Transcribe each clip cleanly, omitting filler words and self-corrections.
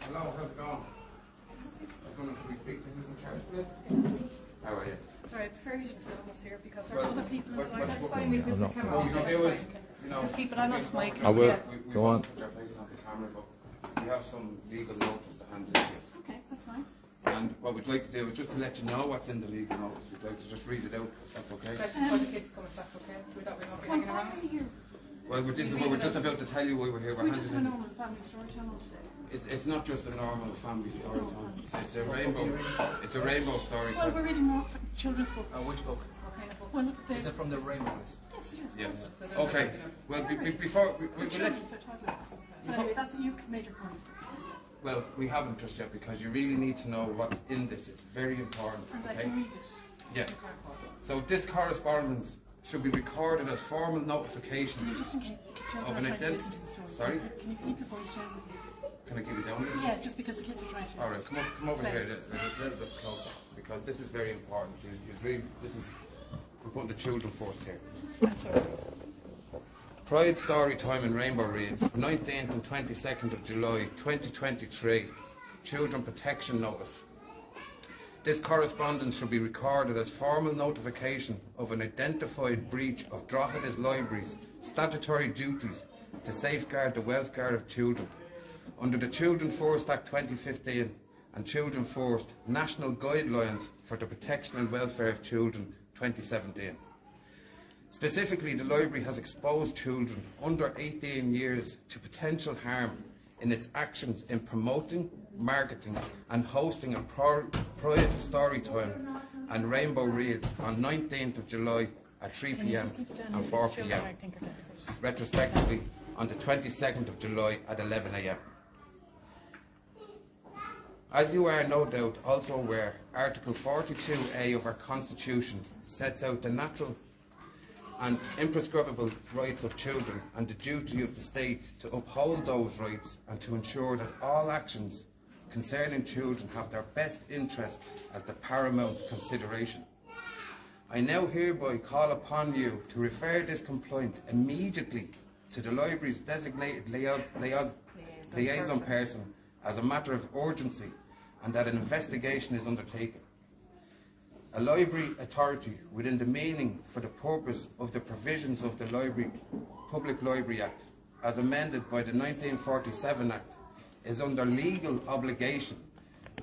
Hello, how's it going? I was wondering, can we speak to who's in charge, please? How are you? Sorry, I prefer you didn't film us here because there are other people in the line. That's fine, we'll put the camera What on. we can do is, Just keep it on us, Mike. I will. Yeah. we Go won't on. put your face on the camera, but we have some legal notice to hand in here. Okay, that's fine. And what we'd like to do is just to let you know what's in the legal notice. We'd like to just read it out, if that's okay. Especially for the kids come, if that's okay. So we don't be hanging Why around. are you here? Well, this is what we're just about to tell you why we're here. We're We just have a handing in. normal family story channel today. It's not just a normal family story time. It's a rainbow story Well, time. we're reading more children's books. Which book? What kind of book? Well, Is it from the Rainbow List? yes, it is. Yes. Okay. Well, before we let. Children's, they're child books. So anyway, that's you made your point. Well, we haven't just yet because you really need to know what's in this. It's very important. And I Okay? can read it. Yeah. So this correspondence should be recorded as formal notification. Just in case the children Of are an trying to ident- listen to the story. Sorry? Can you keep your voice down with it? Can I keep it down? Yeah, just because the kids are trying to. All right, come over Play. here a little bit closer because this is very important. We're putting the children first here. That's all right. Pride Story Time in Rainbow reads 19th and 22nd of July 2023. Children Protection Notice. This correspondence should be recorded as formal notification of an identified breach of Drogheda's Library's statutory duties to safeguard the welfare of children under the Children First Act 2015 and Children First National Guidelines for the Protection and Welfare of Children 2017. Specifically, the library has exposed children under 18 years to potential harm in its actions in promoting, marketing and hosting a Pride Story Time and Rainbow Reads on 19th of July at 3 Can you p.m. just keep it down? and The 4 children, p.m. I think, are going to fit. respectively on the 22nd of July at 11 a.m. As you are no doubt also aware, Article 42A of our Constitution sets out the natural and imprescriptible rights of children and the duty of the state to uphold those rights and to ensure that all actions concerning children have their best interest as the paramount consideration. I now hereby call upon you to refer this complaint immediately to the library's designated liaison person as a matter of urgency and that an investigation is undertaken. A library authority within the meaning for the purpose of the provisions of the Public Library Act, as amended by the 1947 Act, is under legal obligation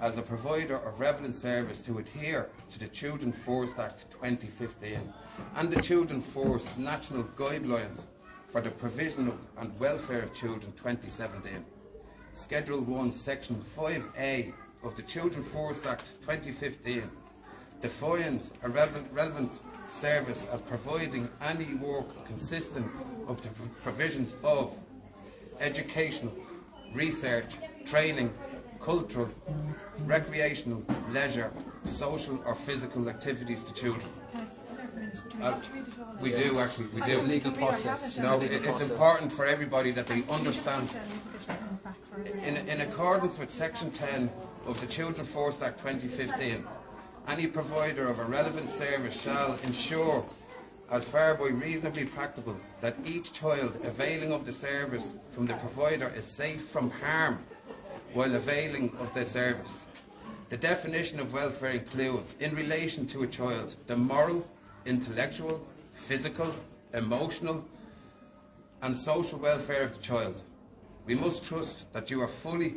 as a provider of relevant service to adhere to the Children First Act 2015 and the Children First National Guidelines for the Provision of and Welfare of Children 2017. Schedule 1, Section 5A of the Children First Act 2015 defines a relevant service as providing any work consistent of the provisions of educational, research, training, cultural, recreational, leisure, social or physical activities to children. Guys, do we have to read it all? We do actually, we do. Legal process. No, it's important for everybody that they understand. In accordance with Section 10 of the Children First Act 2015, any provider of a relevant service shall ensure, as far by reasonably practicable, that each child availing of the service from the provider is safe from harm while availing of the service. The definition of welfare includes, in relation to a child, the moral, intellectual, physical, emotional and social welfare of the child. We must trust that you are fully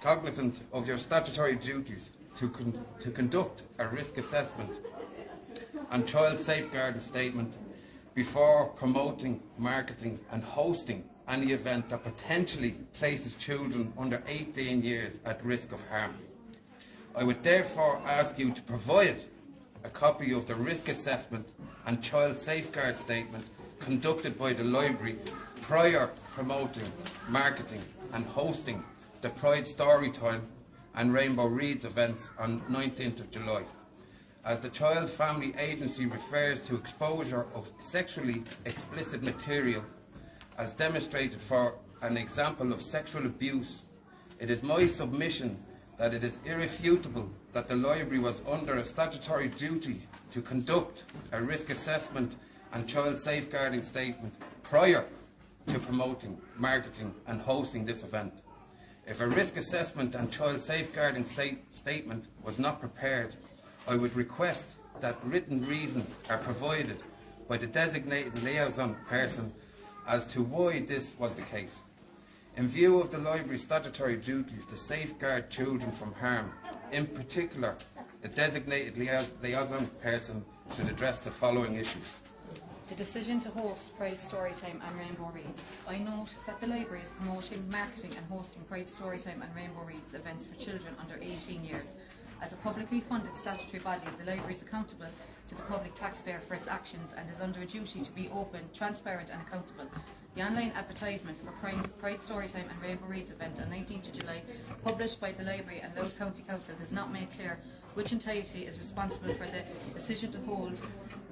cognizant of your statutory duties to conduct a risk assessment and child safeguarding statement before promoting, marketing and hosting any event that potentially places children under 18 years at risk of harm. I would therefore ask you to provide a copy of the risk assessment and child safeguard statement conducted by the library prior promoting, marketing and hosting the Pride Story Time and Rainbow Reads events on 19th of July. as the Child Family Agency refers to exposure of sexually explicit material as demonstrated for an example of sexual abuse. It is my submission that it is irrefutable that the library was under a statutory duty to conduct a risk assessment and child safeguarding statement prior to promoting, marketing and hosting this event. If a risk assessment and child safeguarding statement was not prepared, I would request that written reasons are provided by the designated liaison person as to why this was the case. In view of the library's statutory duties to safeguard children from harm, in particular, the designated liaison person should address the following issues. The decision to host Pride Storytime and Rainbow Reads. I note that the library is promoting, marketing and hosting Pride Storytime and Rainbow Reads events for children under 18 years. As a publicly funded statutory body, the library is accountable to the public taxpayer for its actions and is under a duty to be open, transparent and accountable. The online advertisement for Pride Storytime and Rainbow Reads event on 19th July, published by the Library and Louth County Council, does not make clear which entity is responsible for the decision to hold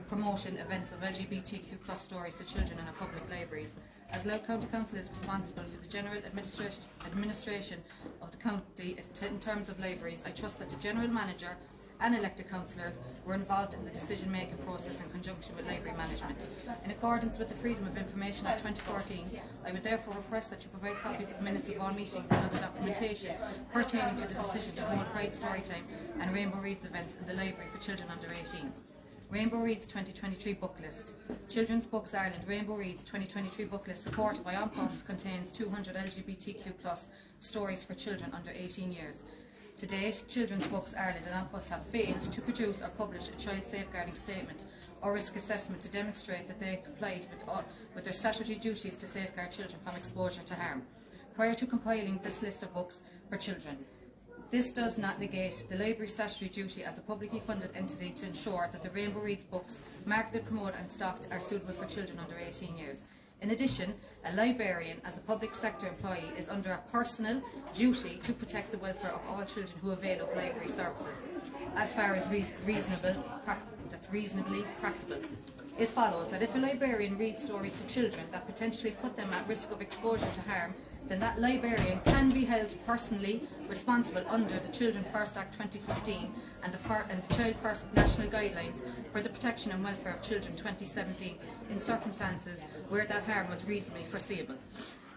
promotion events of LGBTQ+ stories to children in our public libraries. As Louth County Council is responsible for the general administration of the county in terms of libraries, I trust that the General Manager and elected councillors were involved in the decision-making process in conjunction with library management. In accordance with the Freedom of Information Act 2014, I would therefore request that you provide copies of minutes of all meetings and other documentation pertaining to the decision to hold Pride Storytime and Rainbow Reads events in the library for children under 18. Rainbow Reads 2023 book list. Children's Books Ireland Rainbow Reads 2023 book list supported by An Post contains 200 LGBTQ+ stories for children under 18 years. To date, Children's Books Ireland and An Post have failed to produce or publish a child safeguarding statement or risk assessment to demonstrate that they complied with their statutory duties to safeguard children from exposure to harm prior to compiling this list of books for children. This does not negate the library's statutory duty as a publicly funded entity to ensure that the Rainbow Reads books marketed, promoted and stocked are suitable for children under 18 years. In addition, a librarian, as a public sector employee, is under a personal duty to protect the welfare of all children who avail of library services, as far as reasonably practicable. It follows that if a librarian reads stories to children that potentially put them at risk of exposure to harm, then that librarian can be held personally responsible under the Children First Act 2015 and the Child First National Guidelines for the Protection and Welfare of Children 2017 in circumstances where that harm was reasonably foreseeable.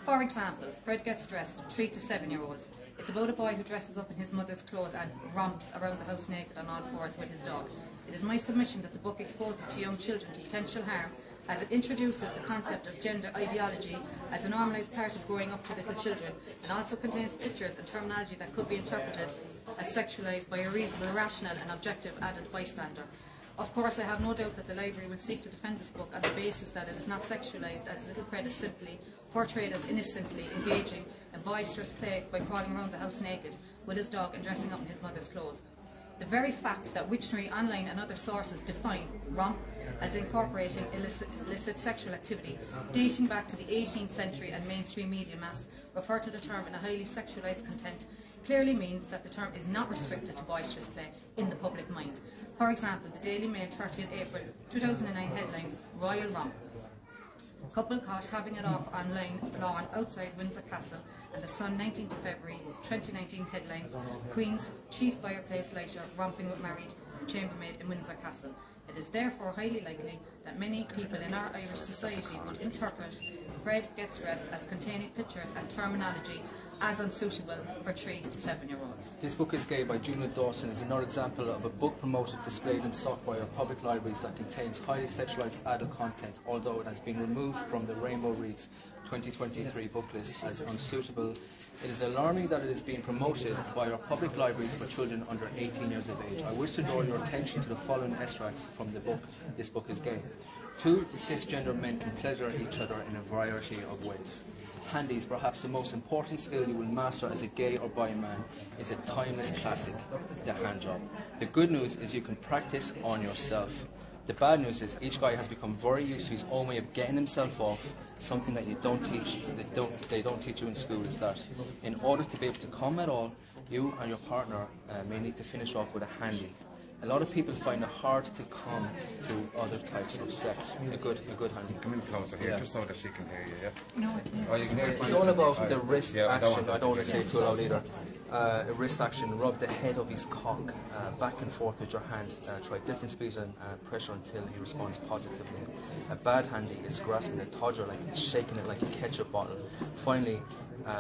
For example, Fred Gets Dressed, 3 to 7-year-olds. It's about a boy who dresses up in his mother's clothes and romps around the house naked on all fours with his dog. It is my submission that the book exposes to young children to potential harm, as it introduces the concept of gender ideology as a normalised part of growing up to little children, and also contains pictures and terminology that could be interpreted as sexualised by a reasonable, rational and objective adult bystander. Of course, I have no doubt that the library will seek to defend this book on the basis that it is not sexualised, as little Fred is simply portrayed as innocently engaging in boisterous play by crawling around the house naked with his dog and dressing up in his mother's clothes. The very fact that Wiktionary Online and other sources define romp as incorporating illicit sexual activity dating back to the 18th century and mainstream media mass refer to the term in a highly sexualised content clearly means that the term is not restricted to boisterous play in the public mind. For example, the Daily Mail 30th April 2009 headlines, Royal Romp. Couple caught having it off online lawn outside Windsor Castle, and the Sun 19th February 2019 headlines, Queen's chief fireplace lighter romping with married chambermaid in Windsor Castle. It is therefore highly likely that many people in our Irish society would interpret Fred Gets Dressed as containing pictures and terminology as unsuitable for 3 to 7-year-olds. This book is gay by Junior Dawson is another example of a book promoted, displayed and sought by our public libraries that contains highly sexualised adult content, although it has been removed from the Rainbow Reads 2023 book list as unsuitable. It is alarming that it is being promoted by our public libraries for children under 18 years of age. I wish to draw your attention to the following extracts from the book, This Book is Gay. 2 cisgender men can pleasure each other in a variety of ways. Handies, perhaps the most important skill you will master as a gay or bi man, is a timeless classic, the hand job. The good news is you can practice on yourself. The bad news is each guy has become very used to his own way of getting himself off. Something that they don't teach you in school is that in order to be able to come at all, you and your partner may need to finish off with a handy. A lot of people find it hard to come to other types of sex. A good handy. Come in closer here, Yeah. just so that she can hear you, yeah? No, I can't. Oh, you can hear it. It's all about the wrist Yeah, action. I don't want that to say it too loud either. A wrist action, rub the head of his cock back and forth with your hand. Try different speeds and pressure until he responds positively. A bad handy is grasping a toddler, like shaking it like a ketchup bottle. Finally,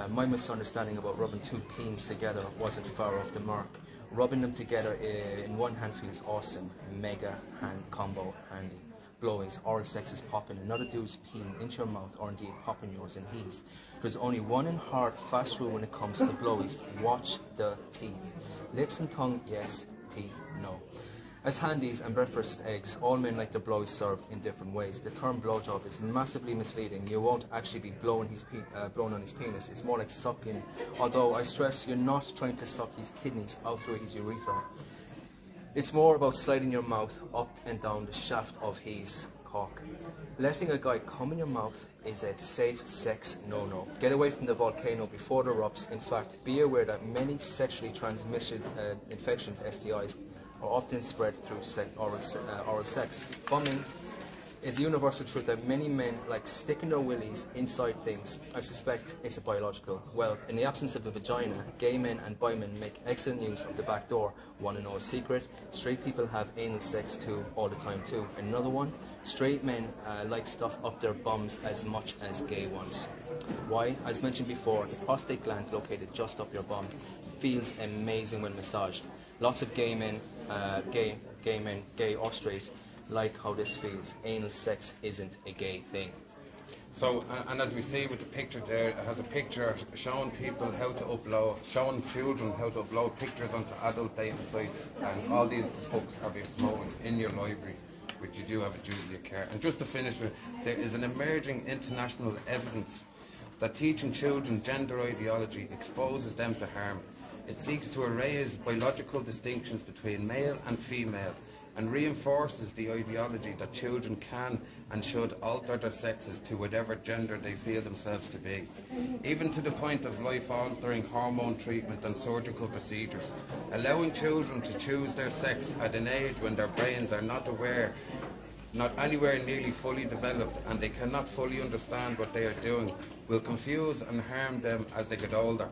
my misunderstanding about rubbing two peens together wasn't far off the mark. Rubbing them together in one hand feels awesome. Mega hand combo handy. Blowies, oral sex is popping. Another dude's peen into your mouth, or indeed popping yours in his. There's only one in hard, fast rule when it comes to blowies. Watch the teeth. Lips and tongue, yes. Teeth, no. As handies and breakfast eggs, all men like their blowies served in different ways. The term blowjob is massively misleading. You won't actually be blowing on his penis. It's more like sucking. Although I stress, you're not trying to suck his kidneys out through his urethra. It's more about sliding your mouth up and down the shaft of his cock. Letting a guy come in your mouth is a safe sex no-no. Get away from the volcano before it erupts. In fact, be aware that many sexually transmitted infections, STIs, are often spread through oral sex. Bumming is a universal truth that many men like sticking their willies inside things. I suspect it's a biological. Well, in the absence of a vagina, gay men and bi men make excellent use of the back door. Want to know a secret? Straight people have anal sex too, all the time too. Another one, straight men like stuff up their bums as much as gay ones. Why? As mentioned before, the prostate gland located just up your bum feels amazing when massaged. Lots of gay men, gay or straight, like how this feels. Anal sex isn't a gay thing. So, and as we see with the picture there, it has a picture showing people how to upload, showing children how to upload pictures onto adult data sites, and all these books are being promoted in your library, which you do have a duty of care. And just to finish with, there is an emerging international evidence that teaching children gender ideology exposes them to harm. It seeks to erase biological distinctions between male and female, and reinforces the ideology that children can and should alter their sexes to whatever gender they feel themselves to be, even to the point of life-altering hormone treatment and surgical procedures. Allowing children to choose their sex at an age when their brains are not anywhere nearly fully developed, and they cannot fully understand what they are doing, will confuse and harm them as they get older.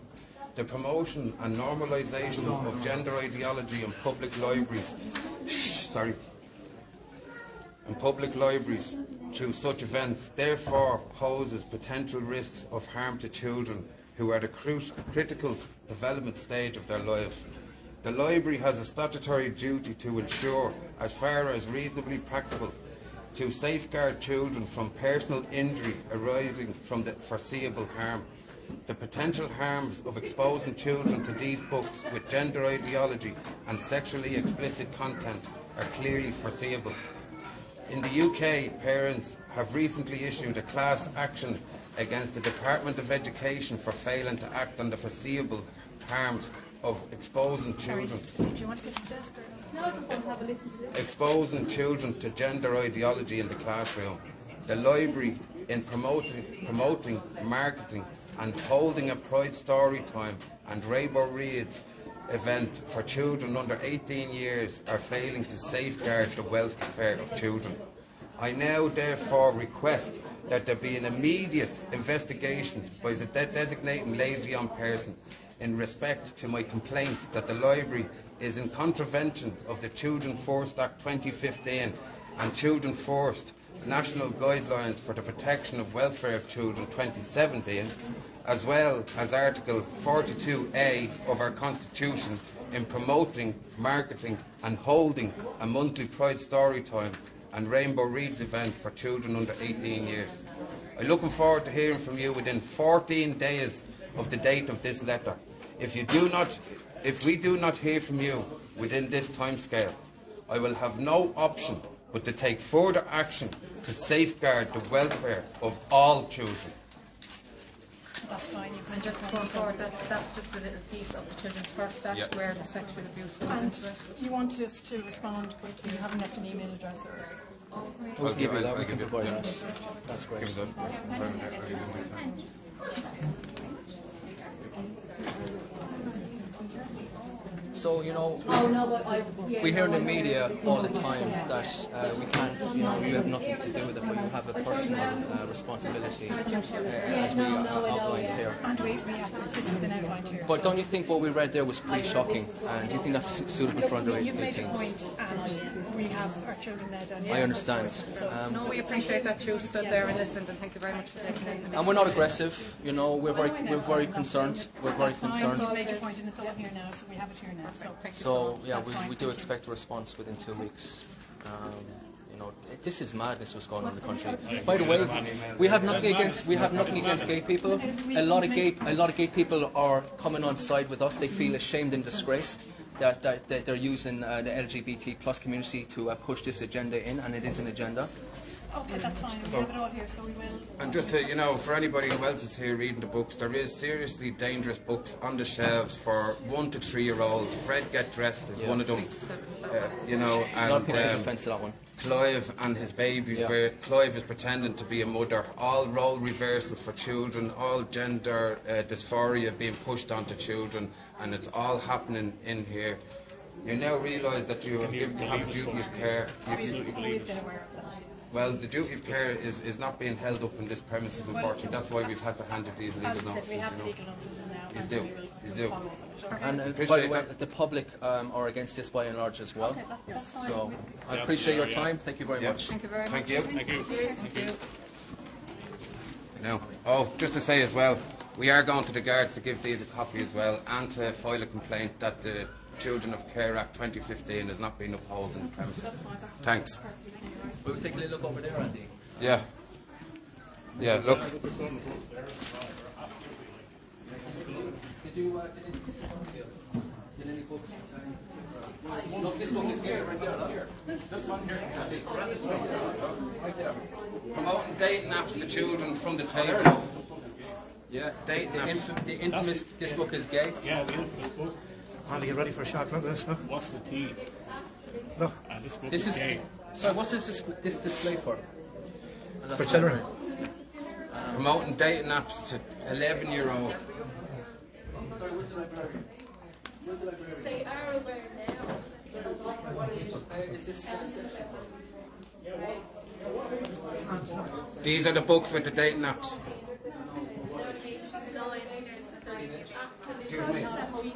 The promotion and normalisation of gender ideology in public libraries through such events therefore poses potential risks of harm to children who are at a critical development stage of their lives. The library has a statutory duty to ensure, as far as reasonably practical, to safeguard children from personal injury arising from the foreseeable harm. The potential harms of exposing children to these books with gender ideology and sexually explicit content are clearly foreseeable. In the UK, parents have recently issued a class action against the Department of Education for failing to act on the foreseeable harms of exposing children. Do you want to get to the desk? Or? No, I just want to have a listen to this. Exposing children to gender ideology in the classroom. The library, in promoting, marketing and holding a Pride Story Time and Rainbow Reads event for children under 18 years, are failing to safeguard the welfare of children. I now therefore request that there be an immediate investigation by the designating liaison person in respect to my complaint that the library is in contravention of the Children First Act 2015 and Children First National Guidelines for the Protection of Welfare of Children 2017, as well as Article 42A of our Constitution in promoting, marketing and holding a monthly Pride Story Time and Rainbow Reads event for children under 18 years. I'm looking forward to hearing from you within 14 days of the date of this letter. If we do not hear from you within this timescale, I will have no option but to take further action to safeguard the welfare of all children. That's fine. And just going forward, that's just a little piece of the Children's First Act where the sexual abuse comes And into it. you want us to respond quickly? You haven't left an email address or... We'll give you that, we I'll can give you- provide yeah. that. That's great. Give us So, you know, Oh, no, but we hear in the media all the time that we can't, you know, you have nothing to do with it, but you have a personal responsibility, as we outlined here. And this has been outlined here. But don't you think what we read there was pretty shocking? And do you think that's suitable for under You've made your 18s? point, and we have our children there down here. I understand. No, we appreciate that you stood there and listened, and thank you very much for taking in. And we're not aggressive, you know, we're very concerned. We're very concerned. You've made your point, and it's all here now, so we have it here now. So, yeah, we do expect a response within 2 weeks. You know, this is madness what's going on in the country. By the way, we have nothing against gay people. A lot of gay people are coming on side with us. They feel ashamed and disgraced that they're using the LGBT plus community to push this agenda in, and it is an agenda. Okay, that's fine. We have it all here, so we will. And just to, you know, for anybody who else is here reading the books, there is seriously dangerous books on the shelves for 1 to 3 year olds. Fred Get Dressed is one of them. You know, and offense to that one. Clive and his babies, where Clive is pretending to be a mother. All role reversals for children, all gender dysphoria being pushed onto children, and it's all happening in here. You now realise that you have a duty of care. We've been aware of that. Well, the duty of care is not being held up in this premises, unfortunately. That's why we've had to hand you these legal As I said, notices. we have You know. legal notices now, He's and due. we will He's due. follow up on it. And Appreciate by the way, that. the public are against this by and large as well. Okay, that's fine. So I appreciate your time. Thank you very Yep. much. Thank you very much. Thank you. Thank you. No. Oh, just to say as well, we are going to the guards to give these a copy as well, and to file a complaint that the Children of Care Act 2015 is not being upheld in the premises. Thanks. We'll take a little look over there, Andy. Yeah. Yeah, look. Did any books? Look, this book is here, right there. Look. This one here. Right there. Promoting dating apps to children from the table. Yeah. Dating apps. The infamous This Book is Gay. Yeah, the infamous book. Andy, get ready for a shot. Look at this. Look. What's the T? Look. And this book This is is. gay. So what's this display for? For children. Promoting dating apps to 11-year-olds. They are aware now. Is this? These are the books with the dating apps. Absolutely.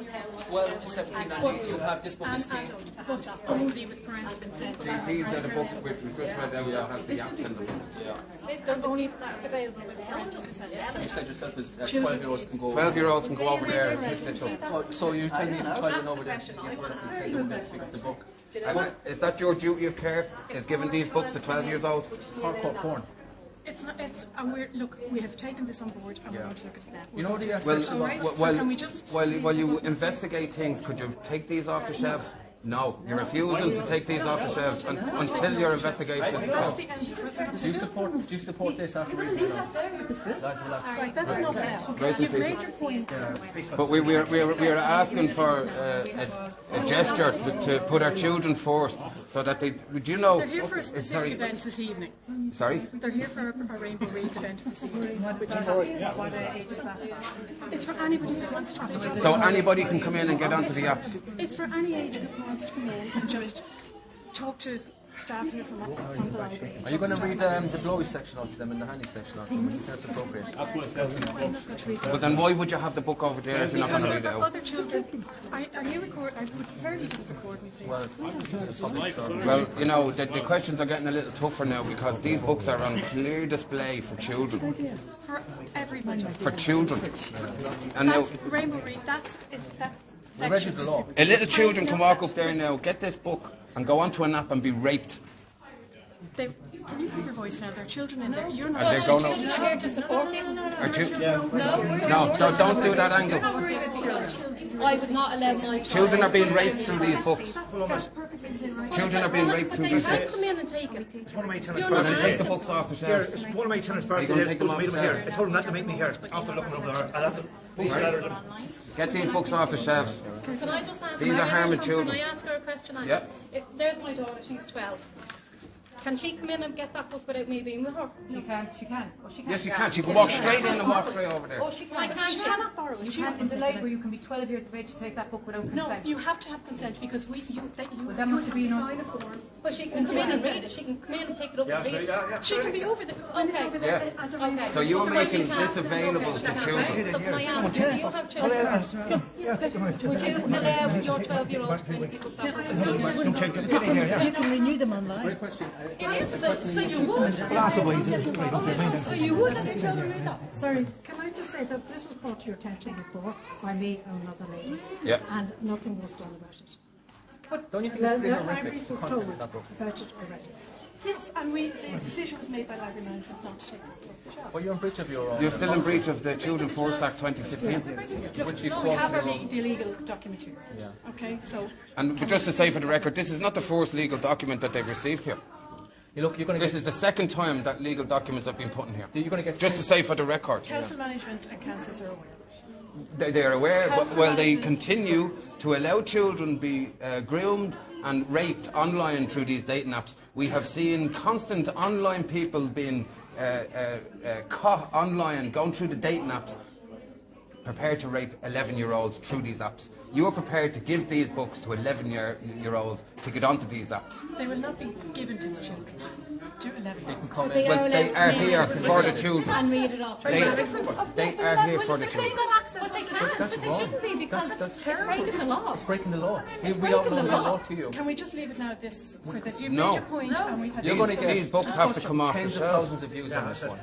12 to 17, and you have This Book is Teen. But only with parental consent. These are the books which we just read out that have the apps in them. Yeah. They're only available with parental consent. You said yourself as 12-year-olds can go. 12-year-olds can go over there and pick this up. Oh, so you're telling me if a child went over there to say they were going to pick up the book? Is that your duty of care? Is giving these books to 12 years old? Hardcore porn. It's not. It's. And we have taken this on board, and we're going to look at it now. You know the Well, All right, so can we just? while you investigate things, could you take these off the shelves? No, you're refusing to take these off the shelves until your investigation is That's closed. the end. Do you support this after reading it? Lads, relax. Right, that's enough now. Grace and You've peace. made your point. But we are asking for a gesture to put our children first, so that they. Would you know? They're here for a specific event this evening. Sorry. They're here for a Rainbow Read event this evening, which is What age is that? it's for anybody who wants to have a chat. So anybody can come in and get onto the apps. It's for any age group who wants to come in and just talk to staff here from the library. Are you going to read the blowy section out to them and the handy section out to them? If that's appropriate. That's what it says in the book. But then why would you have the book over there if you're not going to read it out? Other children, are you record? I would prefer you didn't record me, please. Well, you know, the questions are getting a little tougher now because these books are on clear display for children. For everybody. For children. And now, That's Rainbow Read. That's that. We read you the law. a little children can walk up there now, get this book, and go onto an app and be raped. Can you hear your voice now? There are children in there. You're not. Are they going Children out? are here to support this. No, don't do that angle. I would not allow my child. Children are being raped through these books. That's perfectly right. Children are being raped But through they these can't books. come in and take it. It's one of my tenants' You're Well, not then take the asking. books off the Here, shelves. it's one of my tenants' you birthday. gonna They're take them supposed to meet off him the here. I told them not to meet me here. After looking over there, I'll have to post letters. Get these books off the shelves. Can I just ask? These can are I ask harming something? children. Can I ask her a question? Anne? Yeah. If there's my daughter, she's 12. Can she come in and get that book without me being with her? She can. Oh, she can. Yes, you can. She can walk straight in and walk straight over there. Oh, she can. Why can't She she? cannot borrow it. You can. In the library, you can be 12 years of age to take that book without No, consent. you have to have consent because you that must have be to no- sign a form. But she can come in and read it. She can come in and pick it up and read it. She can be over the Okay. over there as a Okay. reader. So you're So making you can- this available to children. So can I ask, do you have children? Would you allow your 12-year-old to bring pick up that book? You can renew them online. Great question. It is. So you would? So you would let your children read that? Sorry, can I just say that this was brought to your attention before by me and another lady, Yeah. and nothing was done about it. But Don't you think the it's pretty libraries horrific, were the told content of that book? about it already. Yes, and the decision was made by library management not to take books off the shelves. Well, you're in breach of your own. You're still in breach of the Children Force Act 2015. Which you We have quoted. the legal document here. Yeah. Okay, so And just to say for the record, this is not the first legal document that they've received here. Look, you're going to This is the second time that legal documents have been put in here. You're going to get. Just to say for the record. council management and councils are aware of it. They're aware, but Council well, they management- continue to allow children be groomed and raped online through these dating apps. We have seen constant online people being caught online, going through the dating apps, prepared to rape 11-year-olds through these apps. You are prepared to give these books to 11-year-olds to get onto these apps. They will not be given to the children. To 11. They can come They in. Well, they are here for the children. And read it off. They are here for the children. But they can't. But they shouldn't be because it's breaking the law. It's breaking the law. It's We all breaking know the the law. law to you. Can we just leave it now this for this? You've No. made your point and we've had You're going to get These books have to come off the tens of shelf. thousands of views on this one.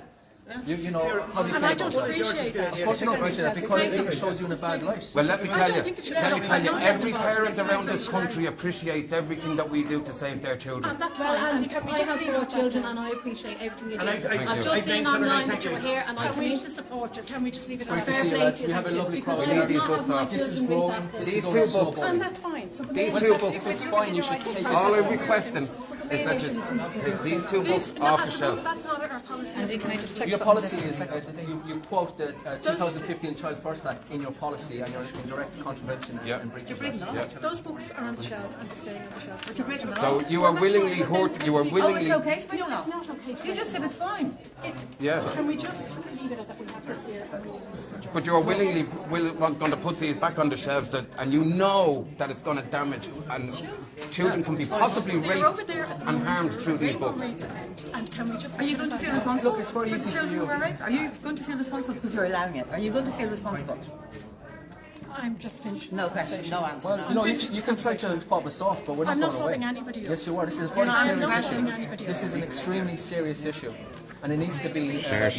You know, how do you And feel I about don't that? appreciate that. Of course you don't appreciate that because it shows you in a bad light. Well, let me I tell don't you, think it should let me be. tell you, I'm not every involved. parent around this country appreciates everything that we do to save their children. And that's Well, fine. and And can we I just have leave 4 it at that children now? and I appreciate everything you do. And I've I've just seen made online that thank you were you. here and I Can come we- in to support us. Can we just leave it Fair at to see that? you, play lads. to you, We have a thank you, lovely because crowd. I We would need not these have my books off. This is children read wrong. that book. These This two is all books- snowballing. And that's fine. So These but two that's- books- if you're fine, within you your right should to take protest All I'm your requesting parents, is that you take these two books off the shelf. That's not our policy. Andy, can I just check Your something? policy is, you quote the 2015 Child First Act in your policy and you're in direct contravention and breach of that. Those books are on the shelf and they're staying on the shelf. So you are willingly hurt. You are willingly. okay to No, it's not okay. You just said it's fine. Yeah. Can we just leave it at that? We have this here. And we But you are willingly going to put these back on the shelves, and you know that it's going to damage, and children can be possibly They're over raped there at the and moment harmed for through these Rainbow books. Reads event. And can we just? Are you going to feel responsible? Look, it's very for easy for children you. who are raped? Are you going to feel responsible because you're allowing it? Are you going to feel responsible? I'm just finished. No question, no answer. Well, you know, you can try to fob us off, but we're not I'm not going away. fobbing anybody off. Yes, you are. This is a very I'm serious not issue. fobbing anybody This off. is an extremely serious issue, and it needs to be. Sure.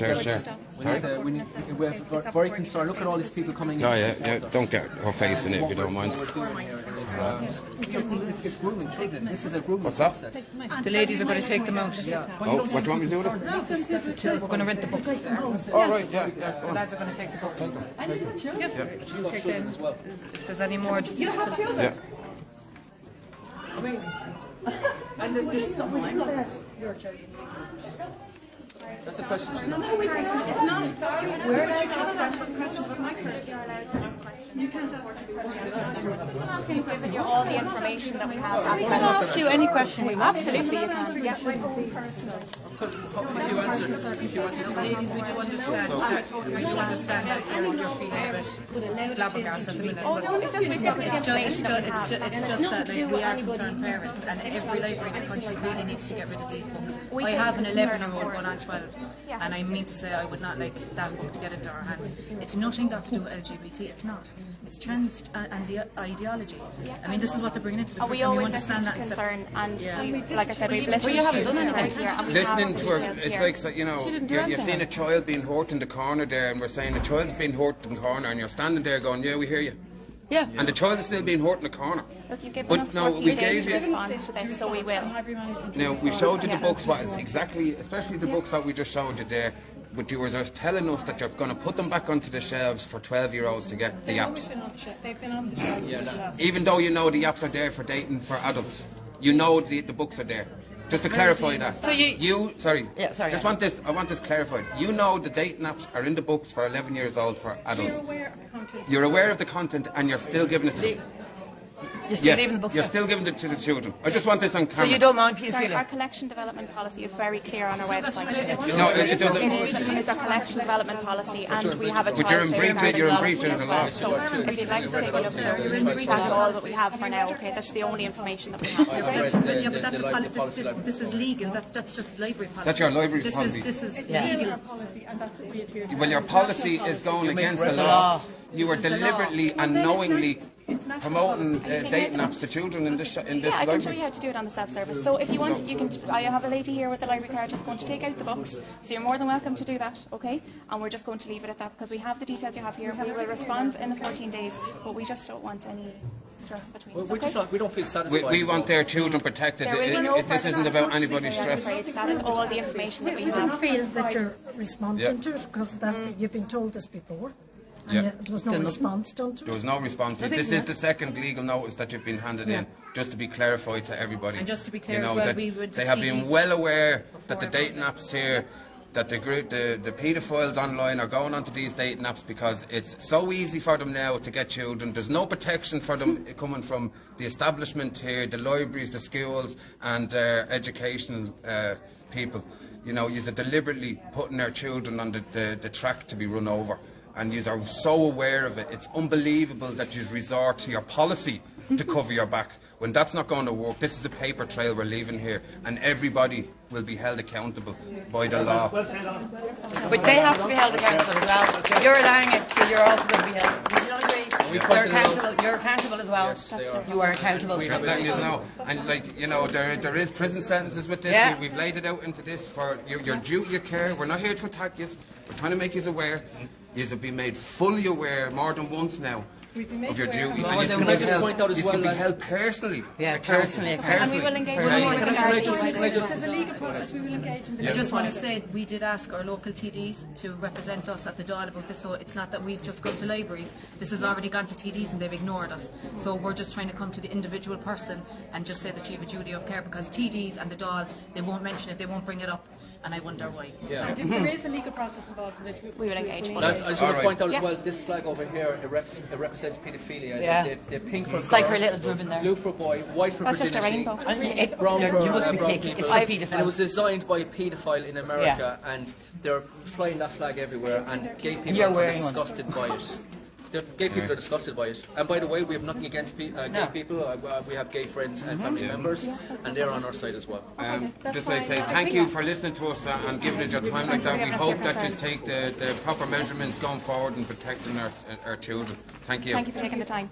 We're very concerned. Look at all these people coming in. Oh yeah. Don't get her face in it if you don't mind. What we're doing here is, it's grooming children. This is a grooming What's that? process. The ladies are going to take them out. Oh, what do you want me to do with it? We're going to rent the books. All right. Yeah. Go The on. lads are going to take the books. And you've got children. You've got Take children them. as well. If there's any more, just You have children. Yeah. I mean, and that's a question. It's not. Where did you ask questions? What Mike says. You're allowed to ask questions. You can't ask questions. We've given you all the information that we have. We can ask you any question we want. Absolutely, you can. If you answer, ladies, we do understand that you're feeling a bit flabbergasted at the minute. It's just that like, we are concerned parents, and every library in the country really needs to get rid of these books. I have an 11-year-old going on 12, and I mean to say I would not like that book to get into our hands. It's nothing got to do with LGBT. It's not. It's trans and the ideology. I mean, this is what they're bringing into the We curriculum. We always listen understand to that. concern, and Yeah. like I said, we've listened to concerns here, and we Listening have to her, details it's here. like, you know, you're seeing a child being hurt in the corner there, and we're saying a child's being hurt in the corner, and you're standing there going, yeah, we hear you. Yeah. And the child is still being hurt in the corner. Look, you've given But us no, 14 we days gave to you. respond to this, so we will. Now, we showed you the books, what is exactly, especially the books that we just showed you there, but you were just telling us that you're going to put them back onto the shelves for 12-year-olds to get the apps. They've been on the shelves since the last. Even though you know the apps are there for dating for adults. You know the books are there. Just to clarify that. So you- sorry. Yeah, sorry, Just yeah. I want this clarified. You know the dating apps are in the books for 11 years old for adults. You're aware of the content. You're aware of the content and you're still giving it to them. You're still leaving the books You're there? still giving it to the children. I just want this on So camera. you don't mind Sorry, paedophilia? our collection development policy is very clear on our website. No, it doesn't. It's a collection development policy, and we have a But you're in breach of the law. So if you'd like to take a look at it, that's all that we have for now. Okay, that's the only information that we have. Yeah, but that's this is legal. That's just library policy. That's your library policy. This is legal. Policy, and that's what we adhere to. When your policy is going against the law, you are deliberately and knowingly promoting dating apps to children in this Yeah, I can library. show you how to do it on the self-service. So if you want, you can. I have a lady here with the library card who's going to take out the books. So you're more than welcome to do that, okay? And we're just going to leave it at that because we have the details you have here. We will respond in the 14 days, but we just don't want any stress between us. Okay? We don't feel satisfied. We want their children protected. There will be no This isn't about anybody's stress. That is all the information that we We don't have. feel that you're responding to it because you've been told this before. And yet there was no response done to There it. was no response. This is the second legal notice that you've been handed in, just to be clarified to everybody. And just to be clear You know, as well, that we would they have been TDs well aware that the dating apps here, that the paedophiles online are going onto these dating apps because it's so easy for them now to get children. There's no protection for them coming from the establishment here, the libraries, the schools, and educational people. You know, you're deliberately putting their children on the track to be run over. And you are so aware of it. It's unbelievable that you resort to your policy to cover your back when that's not going to work. This is a paper trail we're leaving here, and everybody will be held accountable by the law. But they have to be held accountable as well. You're allowing it, so you're also going to be held. Do you not agree? You're accountable as well. Yes, they are. You are accountable. We have that, you know, and like you know, there is prison sentences with this. Yeah. We've laid it out into this for your duty of care. We're not here to attack you. We're trying to make you aware. You have been made fully aware more than once now of your duty. And can I just point out as well, you can be held personally. Yeah, accountable. personally. And we will engage with There's a legal process, we will engage in the I just want to say we did ask our local TDs to represent us at the Dáil about this, so it's not that we've just gone to libraries. This has already gone to TDs and they've ignored us. So we're just trying to come to the individual person and just say that you have a duty of care, because TDs and the Dáil, they won't mention it, they won't bring it up, and I wonder why. And if there is a legal process involved in this, We will engage. I just want to point out as well, this flag over here, it represents paedophilia. Yeah. The pink for It's like her little ribbon there. blue for boy, white for That's just a virginity, rainbow. brown for You must be brown taking people. it's for And it paedophile. was designed by a paedophile in America, and they're flying that flag everywhere, and gay people You're are wearing one. disgusted by it. The gay people are disgusted by it. And by the way, we have nothing against gay people. We have gay friends and family members, and they're on our side as well. Just like say thank you for listening to us and giving it your time like that. We hope that you take the proper measurements going forward and protecting our children. Thank you. Thank you for taking the time.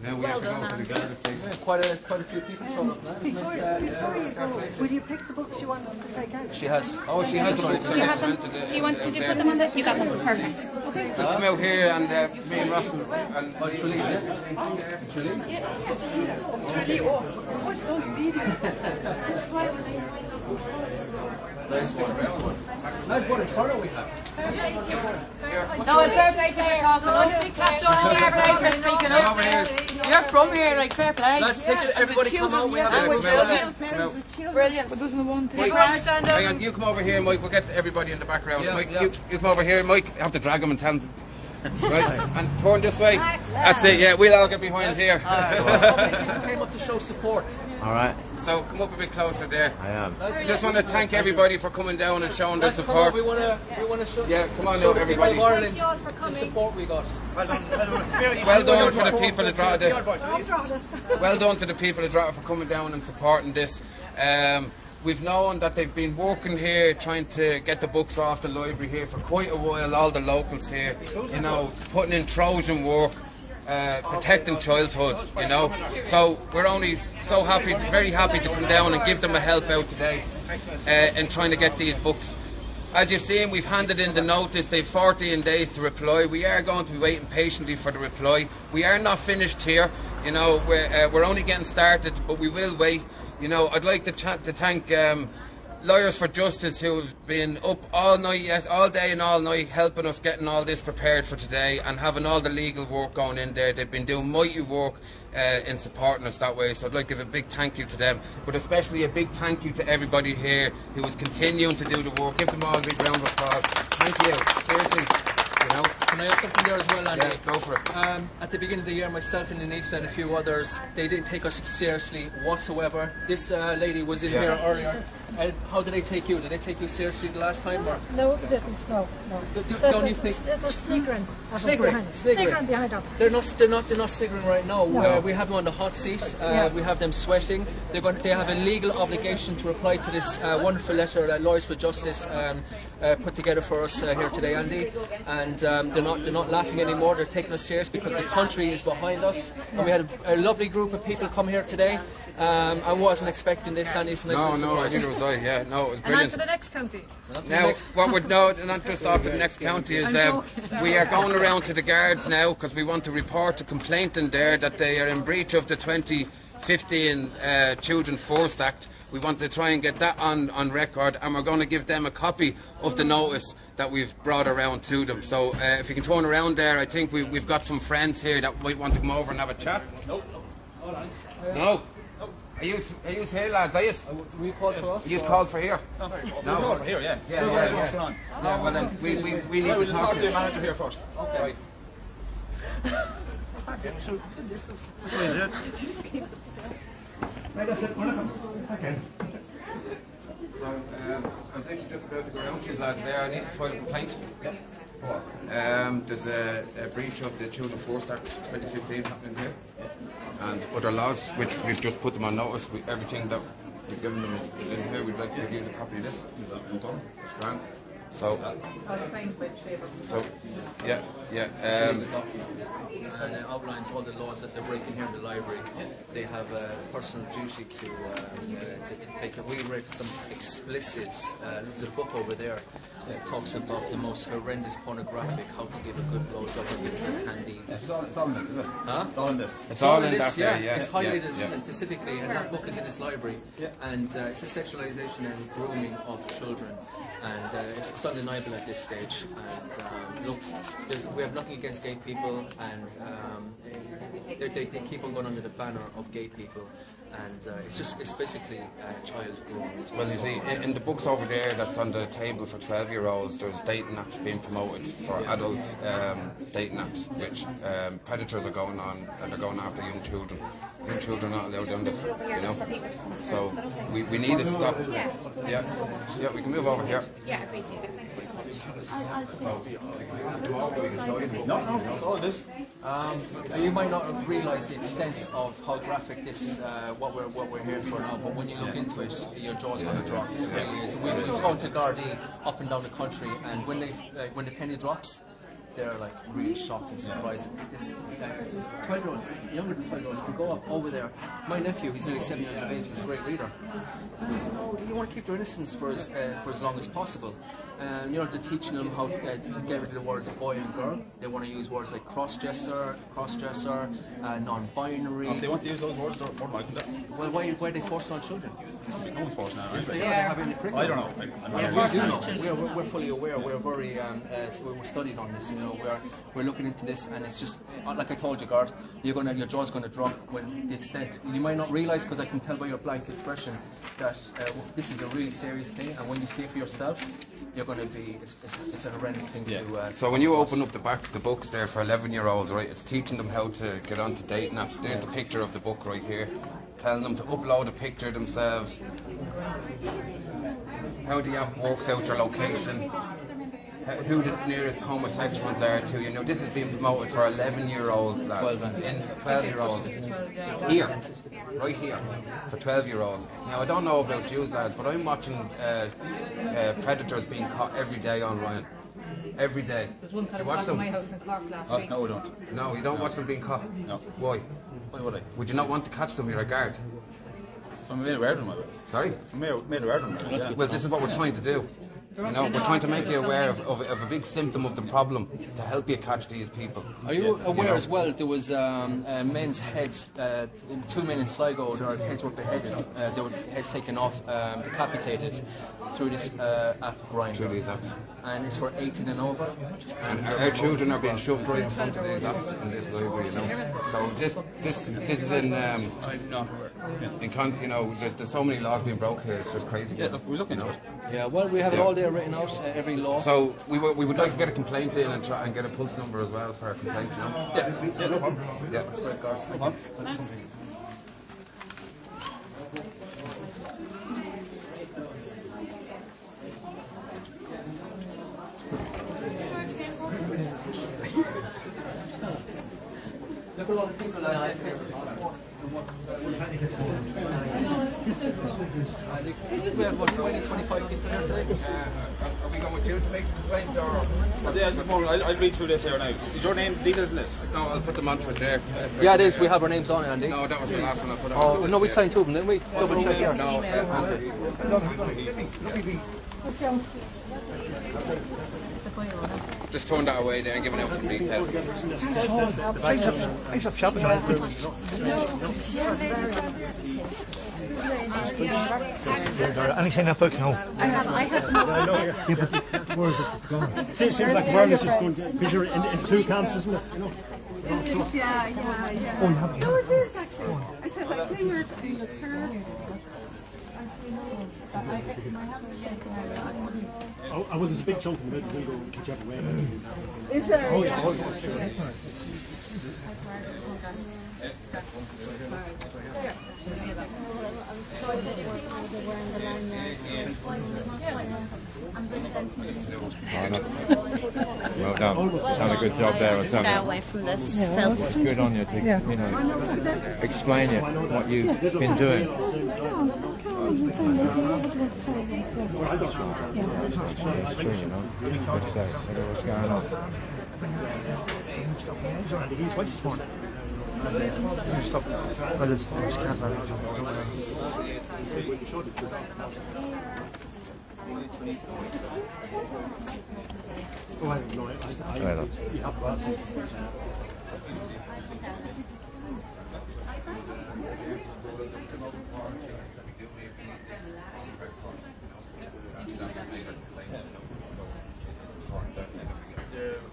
Now we have to go to the garden station. Yeah, quite a few people showed up now. Before you go, will you pick the books you want us to take out? She has. Oh, she has one. Do you have them? Did you put them on the? You got them. Perfect. Okay. Just come out here and me and Ross and Nice one. Nice what a turnout we have. No, it's fair play to you talking. You're from here, like fair play. Let's take it. Everybody come out. We have a Brilliant. Hang on, you come over here, Mike. We'll get everybody in the background. Yeah, Mike, yeah. You come over here, Mike. You have to drag him and tell him. Right, and turn this way. That's it. Yeah, we'll all get behind here. People came up to show support. All right, So come up a bit closer there. I am. Just want to thank everybody for coming down and showing their Let's come on. support. We want to show. Yeah, come on show now, the people of everybody. Ireland the support we got. Well done for the people of Drogheda. Well done to the people of Drogheda for coming down and supporting this. We've known that they've been working here trying to get the books off the library here for quite a while, all the locals here, you know, putting in Trojan work, protecting childhood, you know. So we're only so happy, very happy to come down and give them a help out today in trying to get these books. As you've seen, we've handed in the notice. They've 14 days to reply. We are going to be waiting patiently for the reply. We are not finished here. You know, we're only getting started, but we will wait. You know, I'd like to thank Lawyers for Justice, who have been up all night, yes, all day and all night, helping us getting all this prepared for today and having all the legal work going in there. They've been doing mighty work in supporting us that way. So I'd like to give a big thank you to them, but especially a big thank you to everybody here who is continuing to do the work. Give them all a big round of applause. Thank you. Seriously. You know? Can I add something there as well, Andy? Yeah, go for it. At the beginning of the year, myself and Anita and a few others, they didn't take us seriously whatsoever. This lady was in here earlier. How did they take you? Did they take you seriously the last time? Or? No, they didn't. No. Don't you think? They're sniggering. Sniggering behind us. They're not sniggering right now. No. We have them on the hot seat. We have them sweating. They have a legal obligation to reply to this wonderful letter that Lawyers for Justice put together for us here today, Andy. And they're not laughing anymore. They're taking us serious because the country is behind us. And we had a lovely group of people come here today. I wasn't expecting this, Andy. So No, I think it was right. Yeah, no, it was And on brilliant. to the next county. Now, what we're not just off to the next county is we are going around to the guards now because we want to report a complaint in there that they are in breach of the 2015 Children Forced Act. We want to try and get that on record, and we're going to give them a copy of the notice that we've brought around to them. So if you can turn around there, I think we've got some friends here that might want to come over and have a chat. Nope. All right. No. Are you here, lads? Are you? Were you called for us? You called for here? No. Called for here, yeah. Yeah. What's going on? Yeah, well then, we need We'll to just talk talk to to the you. manager here first. Okay. Right. That's what you did. Right, that's it. Okay. So, I was actually just about to go around to these lads there. I need to file a complaint. There's a breach of the Children Forced Act 2015 happening here, and other laws which we've just put them on notice. Everything that we've given them is in here. We'd like to give you a copy of this. It's grand. So, All signed by the Chamber. so, yeah. And it outlines all the laws that they're breaking here in the library. They have a personal duty to take it. We read some explicit. There's a book over there that talks about the most horrendous pornographic, how to give a good blowjob with a handy. It's all in this, isn't it? Huh? It's all in this. It's all in this, that there, yeah. It's highlighted specifically, and that book is in this library. And it's a sexualization and grooming of children, and it's undeniable at this stage. And look, we have nothing against gay people, and they keep on going under the banner of gay people, and it's basically child grooming. Well, you see, in the books over there that's on the table for 12-year-olds, there's dating apps being promoted for adult dating apps, which predators are going on, and they're going after young children. Young children are not allowed on this, you know. So we need it to stop. Yeah, we can move over here. Yeah, appreciate it. No, it's all this. So you might not realise the extent of how graphic this, what we're here for now, but when you look into it, your jaw's going to drop. It really is. We've gone to Gardaí up and down the country, and when the penny drops, they're like really shocked and surprised. This 12-year-olds, younger than 12-year-olds, can go up over there. My nephew, he's nearly 7 years of age, he's a great reader. You want to keep their innocence for as long as possible. And they're teaching them how to get rid of the words boy and girl. They want to use words like cross-dresser, non-binary. If they want to use those words, they're more than welcome to. Well, why are they forcing on children? No one's forced now, Yes, right? they are. They have any I don't know. we do know. We're fully aware. We're very we're studied on this. You know, we're looking into this, and it's just like I told you, Gard. Your jaw's going to drop when the extent. You might not realise, because I can tell by your blank expression, that this is a really serious thing, and when you see it for yourself, you're going to be. It's a horrendous thing to. So when you open up the back of the books there for 11-year-olds, right, it's teaching them how to get onto dating apps. There's the picture of the book right here, telling them to upload a picture themselves. How the app works out your location, who the nearest homosexuals are to you. Know, this is being promoted for 11-year-olds, lads, 12-year-olds. Here, right here, for 12-year-olds. Now, I don't know about you, lads, but I'm watching predators being caught every day online. Every day. There's one caught You watch in them? my house in Cork last week. No, we don't. No, you don't watch them being caught? No. Why? Why would I? Would you not want to catch them? You're a guard. If I'm made aware of them, I would. Sorry? If I'm made aware of them, I would, yeah. Well, this is what we're trying to do. You know, we're trying to make you aware of a big symptom of the problem to help you catch these people. Are you aware as well? There was men's heads, 2 men in Sligo. Their heads were beheaded. There were heads taken off, decapitated through this app grind. Through these apps. And it's for 18 and over. And our children are being shoved right in front of these apps in this library, you know. So this is in. I'm not aware. There's so many laws being broke here. It's just crazy. Yeah, look, we're looking at it. Yeah, well, we have it all there written out, every law. So we would like to get a complaint in and try and get a pulse number as well for a complaint. Yeah, no problem. Yeah, that's great, guys. No problem. Look at all the people that I think. We have about 20, 25 people here today. Are we going with you to make a complaint or? I'll read through this here now. Is your name details in this? No, I'll put them onto it there. Yeah, it is. We have our names on it, Andy. No, that was the last one I put on. Oh, no, we signed two of them, didn't we? Double check here. No, just turn that away there and giving out some details. I shopping. Anything that book now? I have Where is it gone? It seems like awareness is going because you're in two camps, isn't it? You know? Yeah. Oh, you haven't. No, it is actually. I said, I think we're in the car. Oh, well, there's a big chunk in the middle. We'll go whichever way. Is there? Oh, yeah. Well done. Done a good job there. Stay away from this filth. It's good on you to, explain it, what you've been doing. It's true, you know. What's that? What's going on? He's white this morning. Stop. Well, it's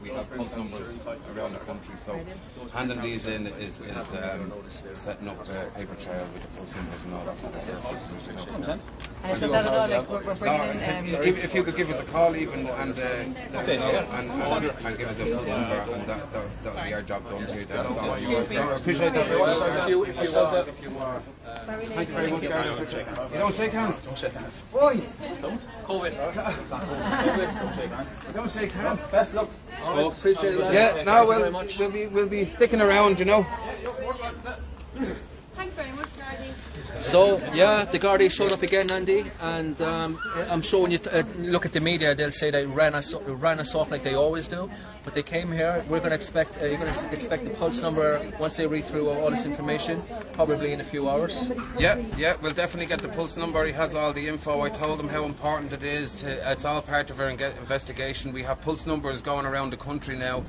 We have pulse numbers around the country, so handing these in is setting up a paper trail with the pulse numbers and all that for the systems. And so that at all, like we're bringing in. If you could give us a call even and let us know and give us a pulse number, and that would be our job done here. That's all I appreciate that very much. Thank you very much, Gary. You don't shake hands. Don't shake hands. Why? COVID. Don't shake hands. Don't shake hands. Best luck. Appreciate it, lads. Yeah, no, we'll be sticking around, you know. Thanks very much, Gardy. So, yeah, the Gardaí showed up again, Andy, and I'm sure when you look at the media, they'll say they ran us off like they always do, but they came here. We're going to expect, you're going to expect the pulse number once they read through all this information, probably in a few hours. Yeah, we'll definitely get the pulse number. He has all the info. I told him how important it is. It's all part of our investigation. We have pulse numbers going around the country now.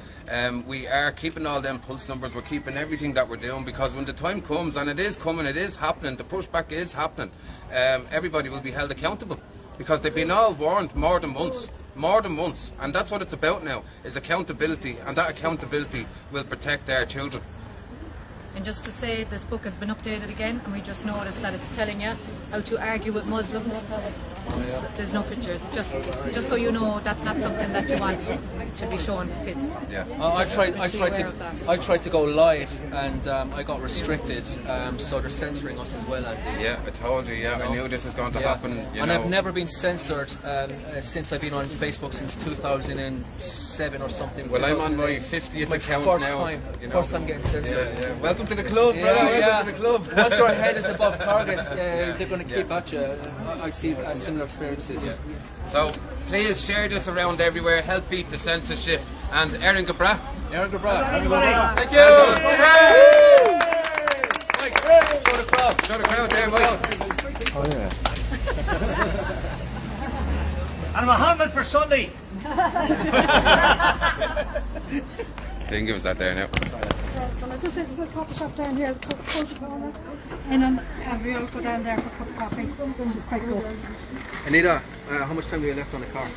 We are keeping all them pulse numbers. We're keeping everything that we're doing, because when the time comes, and it is coming, it is happening, the pushback is happening, everybody will be held accountable, because they've been all warned more than once, and that's what it's about now, is accountability, and that accountability will protect our children. And just to say, this book has been updated again, and we just noticed that it's telling you how to argue with Muslims. There's no pictures, just so you know, that's not something that you want to be showing kids. Yeah. I tried to go live, and I got restricted, so they're censoring us as well, Andy. Yeah, I told you. Yeah, I knew this was going to happen. And I've never been censored since I've been on Facebook since 2007 or something. Well, I'm on my 50th account now. First time getting censored. Yeah. Welcome to the club, brother. Welcome to the club. Once your head is above target, they're going to keep at you. I see similar experiences. Yeah. So please share this around everywhere. Help beat the censorship. And Erin Gabra. Thank you. Mike, show the crowd. Show the crowd there, Mike. Oh yeah. And Muhammad for Sunday. They can give us that there now. Well, I just said to the coffee shop down here, it's called Coca-Cola. And we all go down there for a cup of coffee, which is quite good. Anita, how much time do you left on the car?